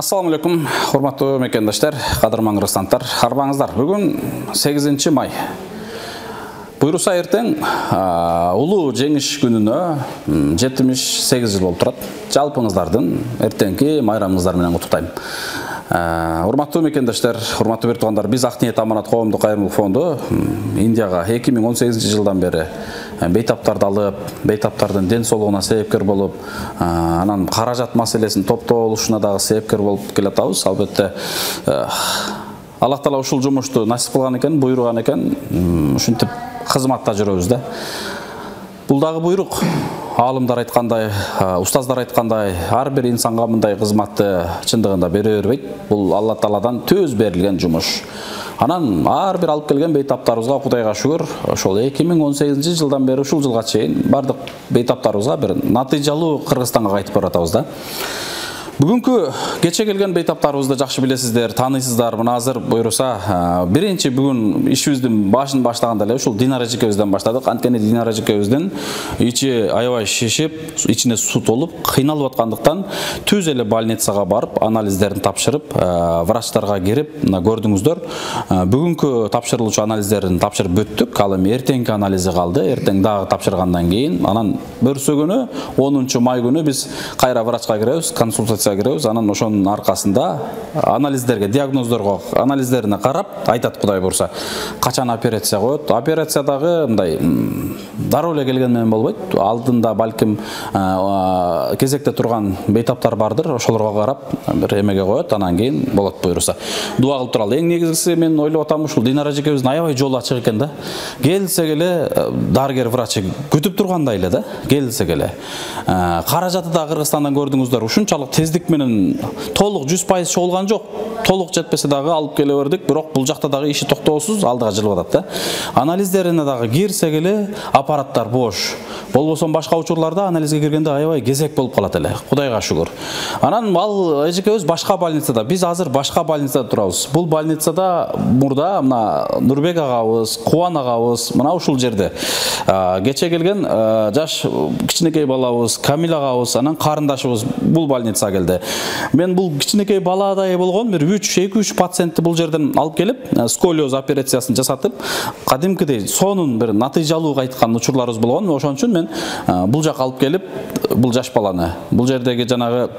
Assalamu алейкум, урматтуу мекендаштар, кадырман кыргызстандықтар, арбаңыздар. Бүгүн 8 май. Буйруса эртең улуу жеңиш күнүнө 78 жыл болуп турат. Жалпыңыздардын эртеңки майрамыңыздар менен куттуктайм. Урматтуу мекендаштар, урматтуу бир туугандар, биз Ак ниет аманат коомдук кайрымдуулук фонду Индияга 2018 жылдан бери бейтаптарды алып, бейтаптардын ден соолугуна себепкер болуп, анан каражат маселесин топтолушуна дагы себепкер болуп келатабыз. Албетте Аллах Таала ушул жумушту насип кылган экен, буйруган экен, ушинтип кызматта жүрөбүз да. Бул дагы буйрук. Алымдар айткандай, устаздар айткандай, ар бир инсанга мындай кызматты чындыгында бере бербейт. Бул Алла Тааладан төз берилген жумуш. Анан ар бир алып келген бейтаптарыбызга Кудайга шүгүр, ошол 2018 жылдан бери ушул жылга чейин бардык бейтаптарыбызга бир натыйжалуу Кыргызстанга кайтып баратабыз да. Бүгүнкү кече келген бейтаптарыбызды жакшы билесиздер, тааныйсыздар. Мына азыр буйруса биринчи бүгүн ишибиздин башын баштаганда эле ушул Динара эжекебизден баштадык. Анткени Динара эжекебиздин ичи аябай шишип, ичине суу толуп, кыйналып аткандыктан түз эле больницага барып, анализдерин тапшырып, врачтарга кирип, мына көрдүңүздөр. Бүгүнкү тапшырылуучу анализдерин тапшырып бүттүк. Ал эми эртеңки анализи калды. Эртең дагы тапшыргандан кийин, анан бүрсү күнү 10 май күнү биз кайра врачка киребиз, консультация киребиз. Анан ошонун аркасында анализдерге, диагноздорго, анализдерине карап айтат Кудай бурса качан операция коет. Операциядагы мындай дароо эле келген менен болбойт. Алдында балким кезекте турган бейтаптар бардыр. Ошолорго карап бир эмеге коет, анан кийин болот буйруса. Дуа кылып туралы. Эң негизгиси мен ойлоп атам, ушул Динара эжекебиздин аябай жолу ачык экен да. Келсек эле дарыгер врачы күтүп тургандай эле да. Келсек эле. Каражаты да Кыргызстандан көрдүңүздөр. Ушунчалык тездик менен толук 100% чогулган жок. Толук жетпесе дагы алып келе бердик, бирок бул жакта дагы иши токтоосуз алдыга жылып атат да. Анализдерине дагы кирсек эле аппараттар бош. Болбосо башка учурларда анализге киргенде аябай кезек болуп калат эле. Кудайга шүгүр. Анан ал эжекебиз башка больницада, биз азыр башка больницада турабыз. Бул больницада мурда мына Нурбек агабыз, Кубан агабыз мына ушул жерде кече келген жаш кичинекей балабыз Камил агабыз, анан карындашыбыз бул больницага келди. Мен бул кичинекей баладай болгон бир 2-3 пациентти бул жерден алып келип, сколиоз операциясын жасатып, кадимкидей сонун бир натыйжалуу кайткан учурларыбыз болгон. Ошон үчүн мен бул жакка алып келип, бул жаш баланы, бул жердеги жанагы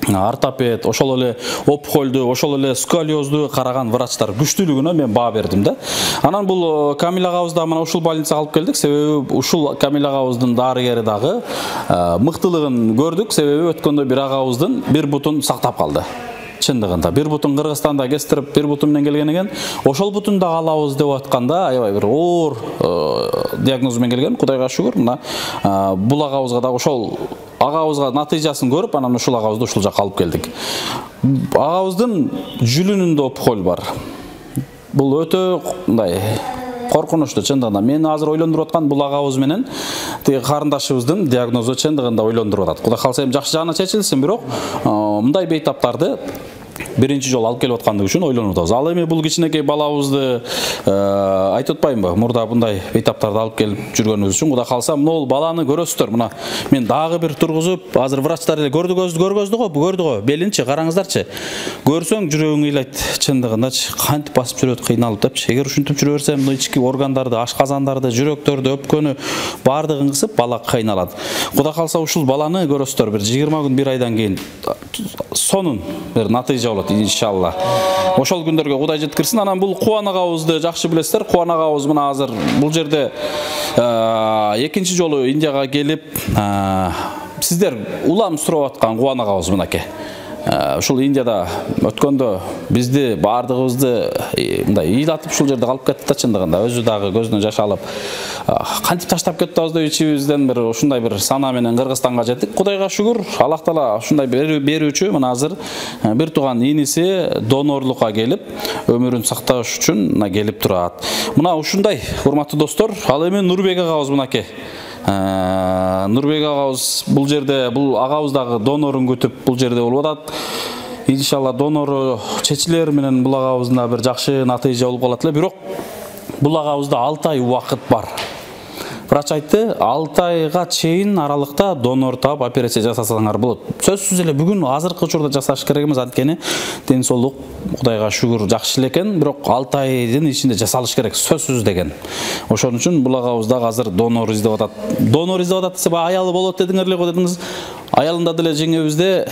ортопед, ошол эле опухолду, ошол эле сколиозду караган врачтар күчтүүлүгүнө мен баа бердим да. Анан бул Камил агабызды мына ушул больницага алып келдик. Себеби ушул Камил агабыздын дарыгери дагы мыктылыгын көрдүк. Себеби өткөндө бир агабыздын бир бутун сактап калды. Чындыгында бир бутун Кыргызстанда кестирип, бир бутун менен келген экен. Ошол бутунду алабыз деп атканда аябай бир оор диагноз менен келген. Кудайга шүгүр, мына бул агабызга дагы ошол агабызга натыйжасын көрүп, анан ушул агабызды ушул жакка алып келдик. Агабыздын жүлүнүндө опухоль бар. Бул өтө мындай коркунучтуу чындыгында. Мени азыр ойлондуруп аткан бул агабыз менен тиги карындашыбыздын диагнозу чындыгында ойлондуруп атат. Кудай калса эми жакшы жагына чечилсин, бирок мындай бейтаптарды биринчи жолу алып келип аткандыгы үчүн ойлонуп атабыз. Ал эми бул кичинекей балабызды айтып атпаймынбы? Мурда мындай бейтаптарды алып келип жүргөнүбүз үчүн Кудай калса могул баланы көрөсүздөр. Мына мен дагы бир тургузуп, азыр врачтар эле көрдү го, белинчи караңыздарчы. Көрсөң жүрөгүң ыйлайт чындыгындачы. Кантип басып жүрөт, кыйналып депчи. Эгер ушинтип жүрө берсем, мына ички органдарды, ашказандарды, жүрөктөрдү, өпкөнү бардыгын кысып бала кыйналат. Кудай калса ушул баланы көрөсүздөр, бир 20 күн, 1 айдан кийин сонун бир натыйжа болот иншалла. Ошол күндөргө Кудай жеткирсин. Анан бул Кубан агабызды жакшы билесиздер. Кубан агабыз мына азыр бул жерде экинчи жолу Индияга келип, сиздер улам сурап аткан Кубан агабыз мынакей. Ушул Индияда өткөндө бизди бардыгыбызды мындай ыйлатып ушул жерде калып кетти да чындыгында. Өзү дагы көзүнө жаш алып, кантип таштап кетти деп ичибизден бир ушундай бир сана менен Кыргызстанга жеттик. Кудайга шүгүр, Аллах Таала ушундай берүүчү. Мына азыр бир туган иниси донорлукка келип, өмүрүн сакташ үчүн мына келип турат. Мына ушундай урматтуу достор. Ал эми Нурбек агабыз мынакей. Нурбек агабыз бул жерде, бул агабыз дагы донорун күтүп бул жерде болуп атат. Иншалла донору чечилер менен бул агабыздын бир жакшы натыйжа болуп калат эле. Бирок бул агабызда 6 ай убакыт бар. Врач айтты, 6 айга чейин аралыкта донор таап операция жасасаңар болот. Сөзсүз эле бүгүн азыркы учурда жасаш керек эмес, анткени ден соолук Кудайга шүгүр жакшы экен, бирок 6 айдын ичинде жасалыш керек, сөзсүз деген. Ошон үчүн бул агабызда азыр донор издеп атат. Донор издеп атат десе, аялы болот дедиңер эле го дедиңиз. Аялында деле жеңебизде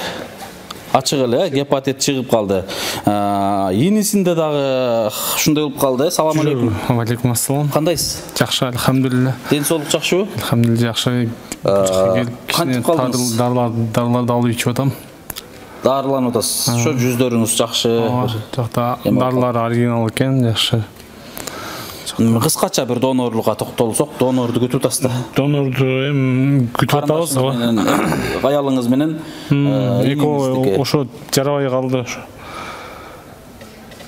ачык эле гепатит чыгып калды. Инисинде дагы ушундай болуп калды. Салам алейкум. Алейкум ассалам. Кандайсыз? Жакшы, алхамдулилла. Ден соолук жакшыбы? Алхамдулилла, жакшы. Кантип калдыңыз? Дарыларды алып ичип атам. Дарыланып атасыз. Ошо жүздөрүңүз жакшы. Жакта дарылар оригинал экен, жакшы. Кыскача бир донорлукка токтолсок, донорду күтүп атасыздар. Донорду күтүп атабыз. Аялыңыз менен эки ошо жарабай калды.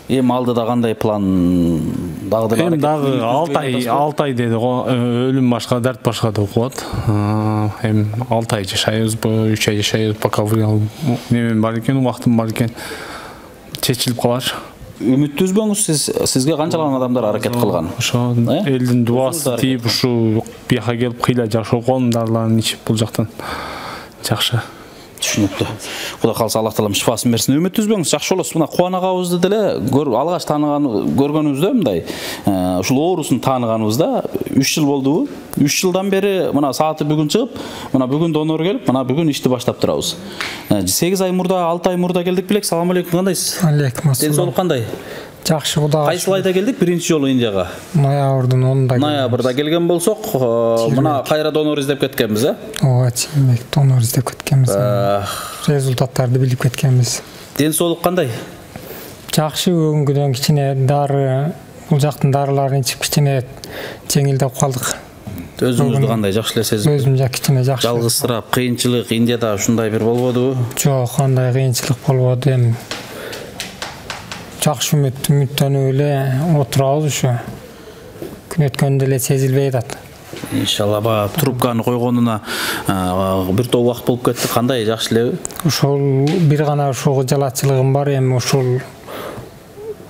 Эми алдыда кандай план дагы деле? Эми дагы 6 ай деди го, өлүм башка, дарт башка деп коет. Эми 6 ай жашайбызбы, 3 ай жашайбыз, пока немен бар экен, убактым бар экен. Чечилип калар. Үмүттүү үзбөңүз, сизге канчалаган адамдар аракет кылган? Ошо элдин дубасы тийип, ушу бияка келип кыйла жакшы окуган дарыларын ичип бул жактан жакшы. Түшүнүктүү. Кудай калса Аллах таалам шифасын берсин. Үмүт үзбөңүз, жакшы болосуз. Мына Кубан агабызды деле алгач көргөнүбүздө мындай ушул оорусун тааныганыбызда 3 жыл болдубу? 3 жылдан бери мына сааты бүгүн чыгып, мына бүгүн донор келип, мына бүгүн ишти баштап турабыз. 8 ай мурда, 6 ай мурда келдик белек. Салам алейкум, кандайсыз? Алейкум ассалам. Ден соолук кандай? Жакшы, Кудайга. Кайсы айда келдик биринчи жолу Индияга? Ноябрдын 10-да. Ноябрда келген болсок, мына кайра донор издеп кеткенбиз, Ооба, чейинек донор издеп кеткенбиз. Результаттарды билип кеткенбиз. Ден соолук кандай? Жакшы, бүгүнкүдөн кичине дары, бул жактын дарыларын ичип кичине жеңилдеп калдык. Өзүңүздү кандай жакшы эле сезип? Өзүм кичине жакшы. Жалгызсырап, кыйынчылык Индияда ушундай бир болбодубу? Жок, андай кыйынчылык болбоду. Эми жакшы үмүттөнүп эле отурабыз ушу. Күн өткөндө эле сезилбей атат. Иншалла, баа трубканы койгонуна бир топ убакыт болуп кетти. Кандай, жакшы элеби? Ошол бир гана ушул жалачылыгым бар, эми ушул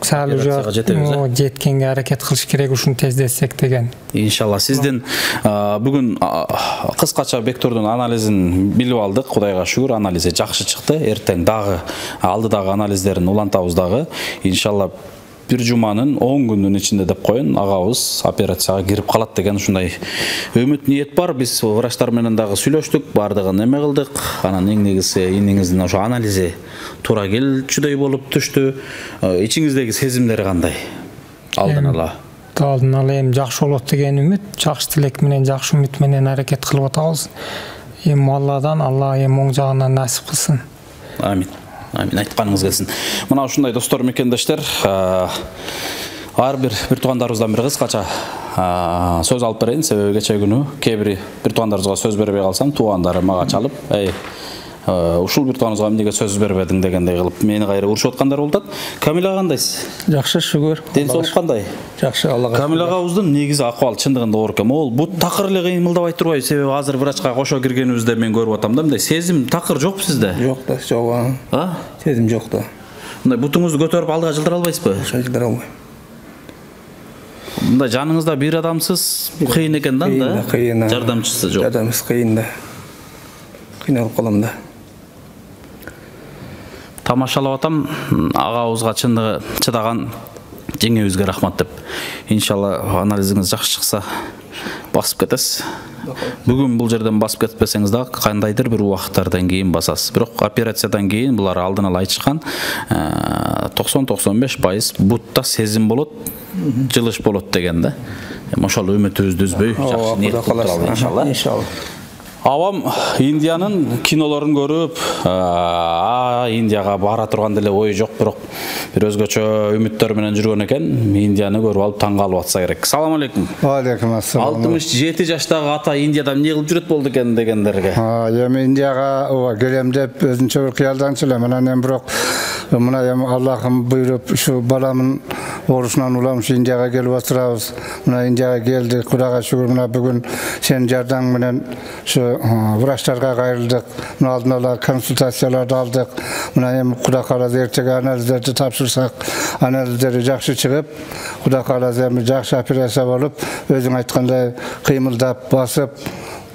сал жеткенге аракет кылыш керек, ушуну тездетсек деген. Иншалла, сиздин бүгүн кыскача Бектордун анализин билип алдык. Кудайга шүгүр, анализи жакшы чыкты. Эртең дагы алдыдагы анализдерин улантабыз дагы. Иншалла бир жуманын 10 күнүнүн ичинде деп коюн, агабыз операцияга кирип калат деген ушундай үмүт ниет бар. Биз врачтар менен дагы сүйлөштүк, бардыгын эме кылдык. Анан эң негизи иниңиздин ошо анализи туура келчүдөй болуп түштү. Ичиңиздеги сезимдер кандай? Алдын ала Эми жакшы болот деген үмүт, жакшы тилек менен, жакшы үмүт менен аракет кылып атабыз. Эми Алла эми оң жагынан насип кылсын. Амин. Амин, айтканыңыз келсин. Мына ушундай достор мекендештер, ар бир туугандарыбыздан бир кыскача сөз алып берейин. Себеби кече күнү кээ бир туугандарыбызга сөз бербей калсам, туугандары мага чалып, ушул бир тууганыбызга эмнеге сөз бербедиң дегендей кылып мени кайра урушуп аткандар болуп атат. Камила кандайсыз? Жакшы, шүгүр. Ден соолук кандай? Жакшы, Аллага. Камила агабыздын негизи акыбалы чындыгында оор экен. Ол бут такыр эле кыймылдабай турбайбы? Себеби азыр врачка кошо киргенибизде мен көрүп атам да, мындай сезим такыр жокпу сизде? Жок да, жок. Сезим жок да. Мындай бутуңузду көтөрүп алдыга жылдыра албайсызбы? Жылдыра албайм. Мындай жаныңызда бир адамсыз кыйын экен да? Кыйын. Жардамчысы жок. Жардамчысы кыйын да. Кыйналып калам да. Тамашалап атам, агабызга чыдаган жеңебизге рахмат деп. Иншалла анализиңиз жакшы чыкса басып кетесиз. Бүгүн бул жерден басып кетпесеңиз да кандайдыр бир убакыттардан кийин басасыз. Бирок операциядан кийин булар алдын ала айтышкан 90-95% бутта сезим болот, жылыш болот деген да. Ошол үмүтүбүздү үзбөй жакшы ниет кылып иншалла. Иншалла. Авам Индиянын кинолорун көрүп, Индияга бара турган деле ой жок, бирок бир өзгөчө үмүттөр менен жүргөн экен. Индияны көрүп алып таң калып атса керек. Салам алейкум. Алейкум ассалам. 67 жаштагы ата Индияда эмне кылып жүрөт болду экен дегендерге. Эми Индияга келем деп өзүнчө бир кыялданчу элем. Анан эми бирок мына эми Аллахым буйруп ушу баламын orusundan ulamış Indiyaga gelip oturabız. Mına Indiyaga geldik. Kudaga şükür mına bugün sen jardan menen şu vraçlarga gayrıldık. Mına aldın ala konsultasiyalarda aldık. Mına hem kuda kalaz ertege analizlerdi tapşırsak analizleri jakşı çıkıp kuda kalaz hem jakşı operatsiya bolup özüň aytkanday kıymıldap basıp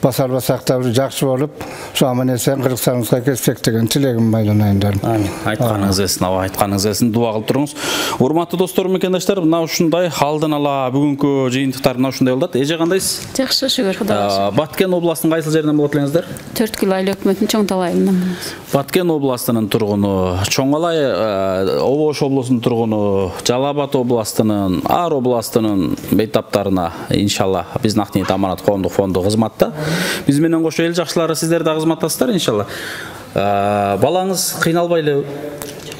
basar-basak da jakşı bolup şu aman esen Kırgızstanımızga kelsek degen tilegim baylanayındarım. Amin. Айтқаныңыз келсін, аба айтқаныңыз келсін, дуа қылып тұрыңыз. Урматтуу достор, мекендаштар, мына ушундай алдын ала бүгүнкү жыйынтыктар мына ушундай болот. Эже кандайсыз? Жакшы, шүгүр, Кудайга. Баткен областынын кайсыл жеринен болот элеңиздер? 4 кило айлы өкмөттүн чоң талайынан. Баткен областынын тургуну, Чоңалай Обош облусунун тургуну, Жалал Абад областынын, Ар областынын бейтаптарына иншалла биздин ак ниет аманат коомдук фонду кызматта. Биз менен кошо эл жакшылары сиздер да кызматтасыздар иншалла. Балаңыз кыйналбайлы?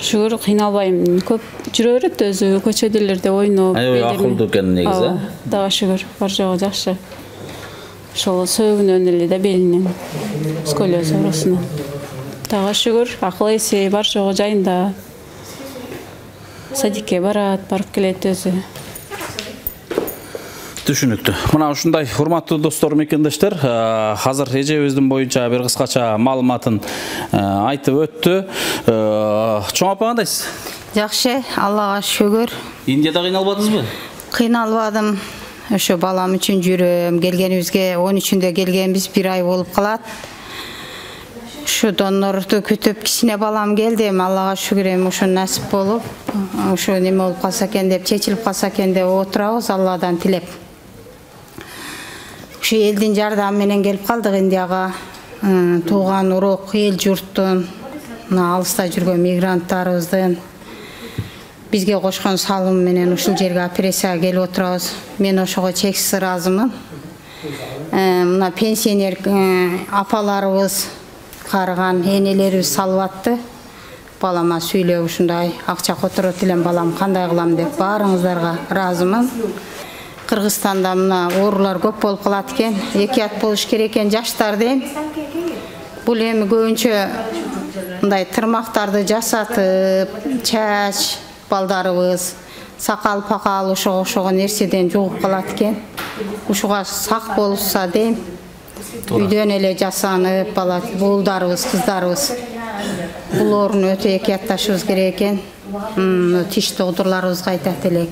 Шүгүр, кыйналбайм. Көп жүрө берет өзү көчөдөлөрдө ойноп. Акылдуу экен негизи. Дагы шүгүр, бар жогу жакшы. Ошол сөөгүнөн эле да белинен, сколиоз оорусунан. Дагы шүгүр, акыл эси бар жогу жайында. Садикке барат, барып келет өзү. Түшүнүктүү. Мына ушундай урматтуу достор, мекендаштар, азыр эжебиздин боюнча бир кыскача маалыматын айтып өттү. Чоң апа кандайсыз? Жакшы, Аллага шүгүр. Индияда кыйналбадыңызбы? Кыйналбадым. Ошо балам үчүн жүрөм. Келгенибизге 13-үндө келгенбиз, 1 ай болуп калат. Шу донорду күтүп кичине балам келди. Аллага шүгүр, эми ошо насип болуп, ошо неме болуп калса экен деп, чечилип калса экен деп отурабыз, Алладан тилеп. Ошо элдин жардамы менен келип калдык Индияга. Тууган урук, эл журттун, алыста жүргөн мигранттарыбыздын бизге кошкон салым менен ушул жерге операцияга келип отурабыз. Мен ошого чексиз ыраазымын. Мына пенсионер апаларыбыз, карыган энелерибиз салып атты. Балама сүйлөп ушундай акча которот элем балам кандай кылам деп баарыңыздарга ыраазымын. Кыргызстанда мына оорулар көп болуп калат экен. 2 ат болуш керек экен жаштар дейм. Бул эми көбүнчө мындай тырмактарды жасатып, чач балдарыбыз, сакал пакал ошого нерседен жугуп калат экен. Ушуга сак болушса дейм. Үйдөн эле жасанып, бала буулдарыбыз, кыздарыбыз. Бул орун өтө экиятташыбыз керек экен. Тиш доктурларыбызга айтат элек.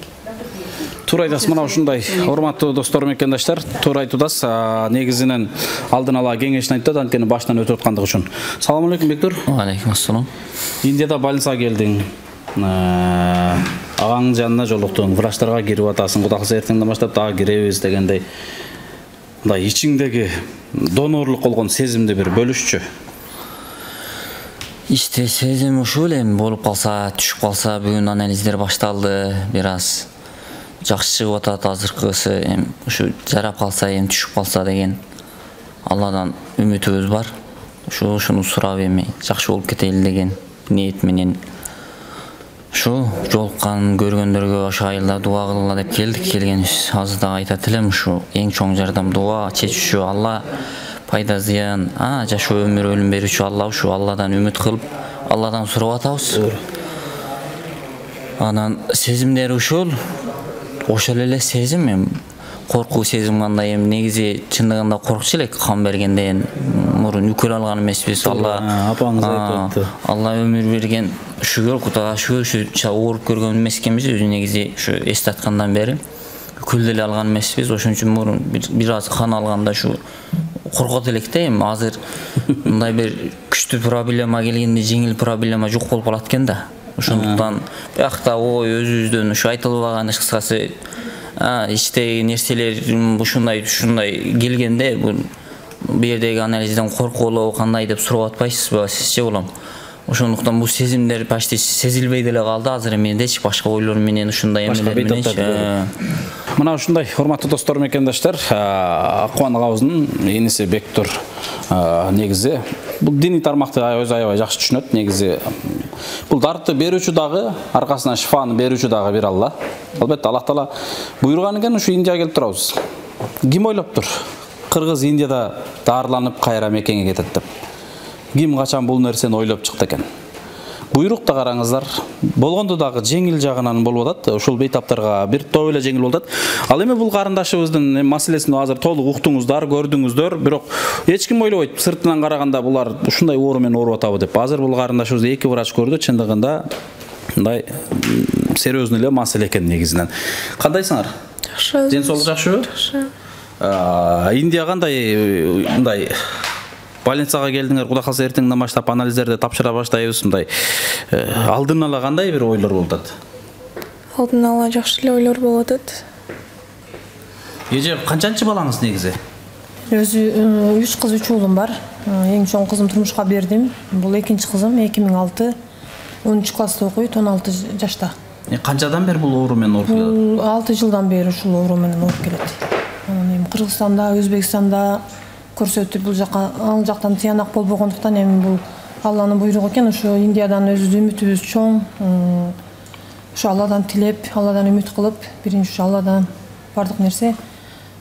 Туура айтасыз, мына ушундай урматтуу достор, мекендаштар, туура айтуудасыз. Негизинен алдын ала кеңешин айтты, анткени башынан өтүп аткандыгы үчүн. Салам алейкум, Бектур. Алейкум ассалам. Индияда больницага келдиң. Агаңдын жанына жолуктуң, врачтарга кирип атасың, Кудай кылса эртеңден баштап дагы киребиз дегендей. Мындай ичиңдеги донорлук болгон сезимди бир бөлүшчү. Иште сезим ушул эми болуп калса, түшүп калса, бүгүн анализдер башталды, бир аз жакшы чыгып атат азыркысы, эми ушу жарап калса, эми түшүп калса деген Алладан үмүтүбүз бар. Ушуну сурап эми жакшы болуп кетели деген ниет менен ушу жолуккан көргөндөргө ошо айылда дуа кылгыла деп келдик. Келгенибиз азыр да айтат элем, ушу эң чоң жардам дуа, чечүүчү Алла, пайда зыян, жашоо өмүр өлүм берүүчү Алла, ушу Алладан үмүт кылып, Алладан сурап атабыз. Анан сезимдер ушул, ошол эле сезим, эми коркуу сезим кандай, эми негизи чындыгында коркчу элек кан бергенде, мурун үкөл алган эмеспиз. Апаңыз айтыпты. Алла өмүр берген, шүгүр, Кудайга шүгүр, ушу ооруп көргөн эмес экенбиз, өзү негизи ушу эсте аткандан бери үкөл деле алган эмеспиз. Ошон үчүн мурун бир аз кан алганда ушу коркот элек да, эми азыр мындай бир күчтүү проблема келгенде жеңил проблема жок болуп калат экен да. Ошондуктан биякта өзүбүздөн ушу айтылбаган кыскасы иштеги нерселер ушундай келгенде бул жердеги анализден коркулуу кандай деп сурап атпайсызбы, сизче улам? Ошондуктан бул сезимдер почти сезилбей деле калды азыр эмнедечи, башка ойлор менен ушундай эмелер менен. Мына ушундай урматтуу достор, мекендаштар, Акубан агабыздын эниси Бектур негизи бул диний тармакты өзү аябай жакшы түшүнөт. Негизи бул дарты берүүчү дагы, аркасынан шифаны берүүчү дагы бир Алла. Албетте Аллах Таала буйруган экен, ушу Индияга келип турабыз. Ким ойлоптур? Кыргыз Индияда дарыланып кайра мекенге кетет деп. Ким качан бул нерсени ойлоп чыкты экен? буйрукта караңыздар. Болгондо дагы жеңил жагынан болуп атат. Ушул бейтаптарга бир топ эле жеңил болуп атат. Ал эми бул карындашыбыздын маселесин азыр толук уктуңуздар, көрдүңүздөр, бирок эч ким ойлобойт сыртынан караганда булар ушундай оору менен ооруп атабы деп. Азыр бул карындашыбыз 2 врач көрдү, чындыгында мындай серьезный эле маселе экен негизинен. Кандайсыңар? Жакшы. Ден соолук жакшыбы? Жакшы. Индия кандай мындай больницага келдиңер, кудай калса эртеңден баштап анализдерди тапшыра баштайбыз, мындай алдын ала кандай бир ойлор болуп атат? Алдын ала жакшы эле ойлор болуп атат. Эже канчанчы балаңыз негизи? Өзү 3 кыз 3 уулум бар. Эң чоң кызым турмушка бердим. Бул экинчи кызым 2006 13 класста окуйт, 16 жашта. Канчадан бери бул оору менен ооруп келет? 6 жылдан бери ушул оору менен ооруп келет. Кыргызстанда, Өзбекстанда көрсөтүп бул жака ал жактан тыянак болбогондуктан эми бул Алланын буйругу экен. Ошо Индиядан өзүбүздүн үмүтүбүз чоң. Ошо Алладан тилеп, Алладан үмүт кылып, биринчи Алладан бардык нерсе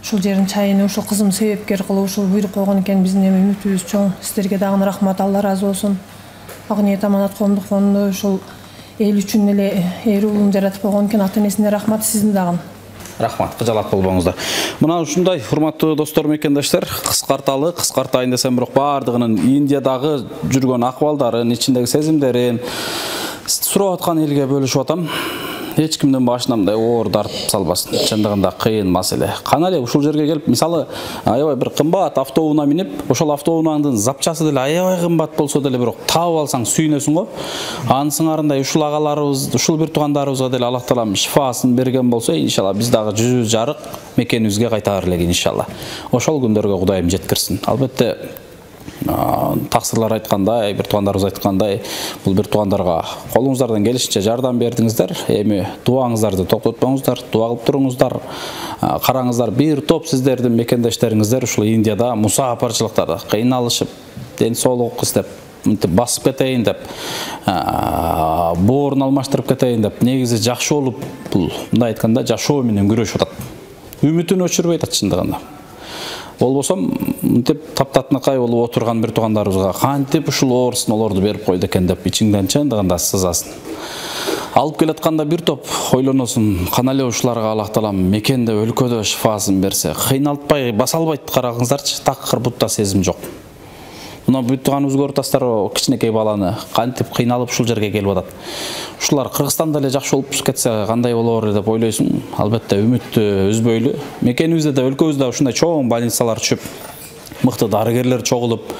ушул жерин чайын, ушул кызым себепкер кылып ушул буйрук койгон экен. Биздин эми үмүтүбүз чоң. Сиздерге дагы рахмат, Алла ыраазы болсун. Ак ниет аманат коомдук фонду ушул эл үчүн эле эр уулун жаратып койгон экен. Ата энесине рахмат, сиздин дагы. Рахмат, кыжалат болбоңуздар. Мына ушундай урматтуу достор мекендаштар, кыскартайын десем, бирок бардыгынын Индиядагы жүргөн акыбалдарын, ичиндеги сезимдерин сурап аткан элге бөлүшүп атам. Эч кимдин башына мындай оор тартып салбасын. Чындыгында кыйын маселе. Кана эле ушул жерге келип, мисалы, аябай бир кымбат автоунаа минип, ошол автоунааңдын запчасы деле аябай кымбат болсо деле, бирок таап алсаң сүйүнөсүң го. Анысыңарындай ушул агаларыбыз, ушул бир туугандарыбызга деле Аллах таалам шифасын берген болсо, иншалла биз дагы жүзүбүз жарык мекенибизге кайтаар элек иншалла. Ошол күндөргө Кудайым жеткирсин. Албетте таксырлар айткандай, бир туугандарыбыз айткандай, бул бир туугандарга колуңуздардан келишинче жардам бердиңиздер. Эми дуаңыздарды токтотпоңуздар, дуа кылып туруңуздар. Караңыздар, бир топ сиздердин мекендештериңиздер ушул Индияда мусафирчиликтарда кыйналышып, ден соолук издеп, басып кетейин деп, боорун алмаштырып кетейин деп, негизи жакшы болуп, бул мындай айтканда жашоо менен күрөшүп атат. Үмүтүн өчүрбөй атат чындыгында. Болбосом, мынтип таптатынакай болуп отурган бир туугандарыбызга кантип ушул оорусун олорду берип койду экен деп ичиңден чындыгында сызасың. Алып келатканда бир топ ойлоносуң, кана эле ушуларга Аллах таалам мекенде, өлкөдө шифасын берсе, кыйналтпай, баса албайт карагыңыздарчы, такыр бутта сезим жок. Мына бүт тууганыбыз көрүп атасыздар, кичинекей баланы кантип кыйналып ушул жерге келип атат. Ушулар Кыргызстанда эле жакшы болуп кетсе кандай болор деп ойлойсуң. Албетте үмүттү үзбөйлү. Мекенибизде да, өлкөбүздө ушундай чоң больницалар түшүп, мыкты дарыгерлер чогулуп,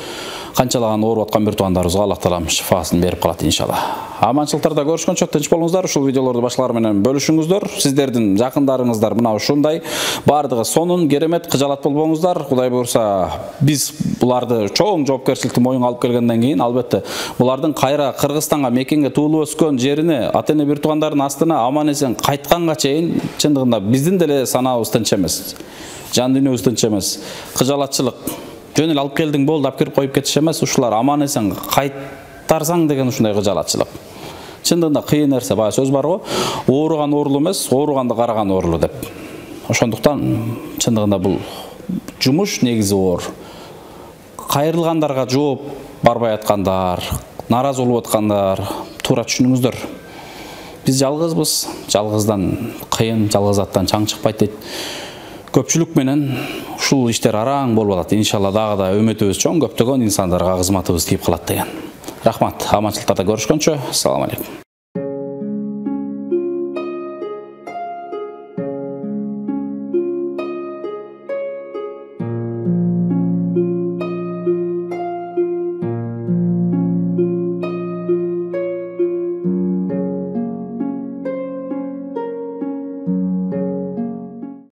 канчалаган ооруп аткан бир туугандарыбызга Аллах таалам шифасын берип калат иншалла. Аманчылыктарда көрүшкөнчө тынч болуңуздар. Ушул видеолорду башкалар менен бөлүшүңүздөр. Сиздердин жакындарыңыздар мына ушундай бардыгы сонун керемет, кыжалат болбоңуздар. Кудай буйрса, биз буларды чоң жоопкерчиликти моюнга алып келгенден кийин, албетте, булардын кайра Кыргызстанга, мекенге туулуп өскөн жерине, ата-эне бир туугандардын астына аман эсен кайтканга чейин чындыгында биздин деле санаабыз тынч эмес. Жан дүйнөбүз тынч эмес. Кыжалатчылык жөн эле алып келдиң болду, алып кирип коюп кетиш эмес, ушулар аман эсен кайтарсаң деген ушундай кыжалатчылык. Чындыгында кыйын нерсе, бая сөз бар го, ооруган оорулуу эмес, ооруганды караган оорулуу деп. Ошондуктан чындыгында бул жумуш негизи оор. Кайрылгандарга жооп барбай аткандар, наразы болуп аткандар, туура түшүнүңүздөр. Биз жалгызбыз, жалгыздан кыйын, жалгыз аттан чаң чыкпайт дейт. Көпчүлүк менен ушул иштер араң болуп атат. Иншалла дагы да үмүтүбүз чоң, көптөгөн инсандарга кызматыбыз тийип калат деген. Рахмат, аманчылыктарда көрүшкөнчө, салам алейкум.